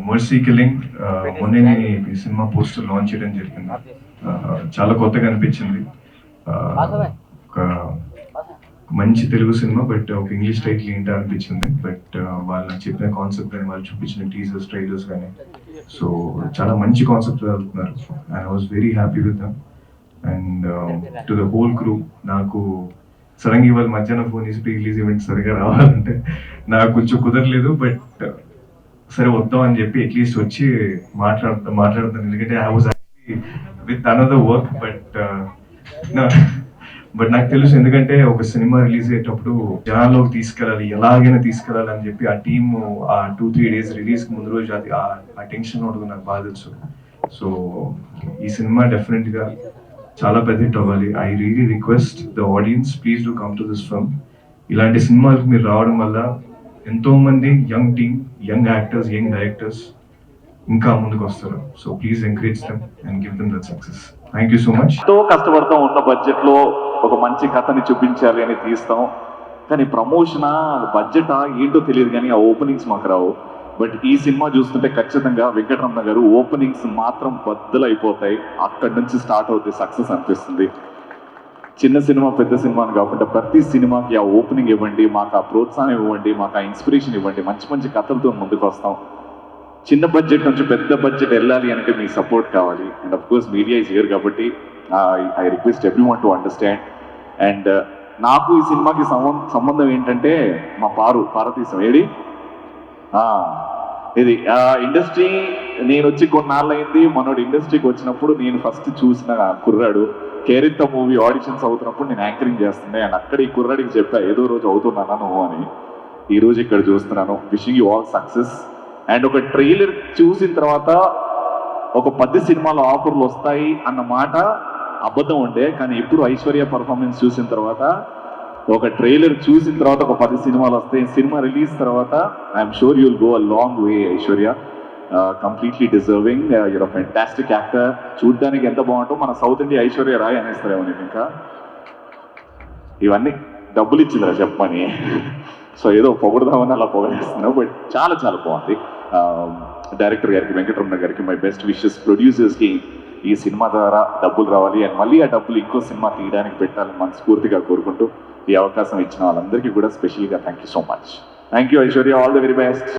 Mercy killing మొన్నే ఈ cinema poster launch చేయడం జరిగింది. చాలా కొత్తగా అనిపించింది. ఒక మంచి తెలుగు సినిమా, బట్ ఒక ఇంగ్లీష్ టైటిల్ ఏంటో అనిపించింది. బట్ వాళ్ళు చెప్పిన కాన్సెప్ట్ కానీ వాళ్ళు చూపించిన టీజర్స్ ట్రైలర్స్ కానీ సో చాలా మంచి కాన్సెప్ట్ వెళ్తున్నారు. And I was very happy with them. And to the whole crew, నాకు సడన్గా ఇవాళ మధ్యాహ్నం ఫోన్ చేసి ప్రీ రిలీజ్ ఈవెంట్ సరిగా రావాలంటే నాకు కొంచెం కుదరలేదు. బట్ సరే వద్దాం అని చెప్పి అట్లీస్ట్ వచ్చి మాట్లాడుతాను. ఎందుకంటే I was actually with another work. But నాకు తెలుసు, ఎందుకంటే ఒక సినిమా రిలీజ్ అయ్యేటప్పుడు జనాల్లోకి తీసుకెళ్ళాలి, ఎలాగైనా తీసుకెళ్ళాలి అని చెప్పి ఆ టీమ్ ఆ 2-3 డేస్ రిలీజ్కి ముందు రోజు అది ఆ టెన్షన్ ఉంటుంది, నాకు బాగా తెలుసు. సో ఈ సినిమా డెఫినెట్గా చాలా పెద్ద హిట్ అవ్వాలి. I really request the audience, please do come to this film. ఇలాంటి సినిమాలకు మీరు రావడం వల్ల ఎంతోమంది young team, young actors, young directors ఇంకా ముందుకు వస్తారు. So please encourage them and give them that success. Thank you so much. ఎంతో కష్టపడతాం, ఉన్న బడ్జెట్లో ఒక మంచి కథని చూపించాలి అని తీస్తాం. కానీ ప్రమోషన్ బడ్జెటా ఏంటో తెలియదు, కానీ ఆ ఓపెనింగ్స్ మాకు రావు. బట్ ఈ సినిమా చూస్తుంటే ఖచ్చితంగా వెంకటరమణ గారు ఓపెనింగ్స్ మాత్రం బద్దలైపోతాయి. అక్కడి నుంచి స్టార్ట్ అవుతాయి సక్సెస్ అనిపిస్తుంది. చిన్న సినిమా పెద్ద సినిమా అని కాకుండా ప్రతి సినిమాకి ఆ ఓపెనింగ్ ఇవ్వండి, మాకు ఆ ప్రోత్సాహం ఇవ్వండి, మాకు ఆ ఇన్స్పిరేషన్ ఇవ్వండి. మంచి మంచి కథలతో ముందుకు వస్తాం. చిన్న బడ్జెట్ నుంచి పెద్ద బడ్జెట్ వెళ్ళాలి అంటే మీ సపోర్ట్ కావాలి. And of course media is here కాబట్టి I request everyone to understand. And నాకు ఈ సినిమాకి సంబంధం ఏంటంటే మా పార్వతీశం ఏడి ఇది ఇండస్ట్రీ నేను వచ్చి కొన్నాళ్ళయింది. మనోడు ఇండస్ట్రీకి వచ్చినప్పుడు నేను ఫస్ట్ చూసిన కుర్రాడు. కేరింత మూవీ ఆడిషన్స్ అవుతున్నప్పుడు నేను యాంకరింగ్ చేస్తుండే. అండ్ అక్కడ ఈ కుర్రాడికి చెప్పా, ఏదో రోజు అవుతున్నానా నువ్వు అని. ఈరోజు ఇక్కడ చూస్తున్నాను. Wishing you all success. And ఒక ట్రైలర్ చూసిన తర్వాత ఒక 10 సినిమాల ఆఫర్లు వస్తాయి అన్న మాట అబద్ధం ఉండే, కానీ ఇప్పుడు ఐశ్వర్య పర్ఫార్మెన్స్ చూసిన తర్వాత, ఒక ట్రైలర్ చూసిన తర్వాత ఒక 10 సినిమాలు వస్తాయి. సినిమా రిలీజ్ తర్వాత I'm sure you'll go a long way. Aishwarya completely deserving. You're a fantastic actor. చూడ్డానికి ఎంత బాగుంటుందో మన సౌత్ ఇండియా ఐశ్వర్య రాయ్ అనేస్తారేమో నేను. ఇంకా ఇవన్నీ డబ్బులు ఇచ్చిందిరా చెప్పని. సో ఏదో పొగడదామని అలా పొగడేస్తున్నావు. బట్ చాలా చాలా బాగుంది. డైరెక్టర్ గారికి, వెంకటరమణ గారికి మై బెస్ట్ విషెస్. ప్రొడ్యూసర్స్కి ఈ సినిమా ద్వారా డబ్బులు రావాలి, అండ్ మళ్ళీ ఆ డబ్బులు ఇంకో సినిమా తీయడానికి పెట్టాలని మనస్ఫూర్తిగా కోరుకుంటూ ఈ అవకాశం ఇచ్చిన వాళ్ళందరికీ కూడా స్పెషల్గా thank you so much. Thank you Aishwarya, all the very best.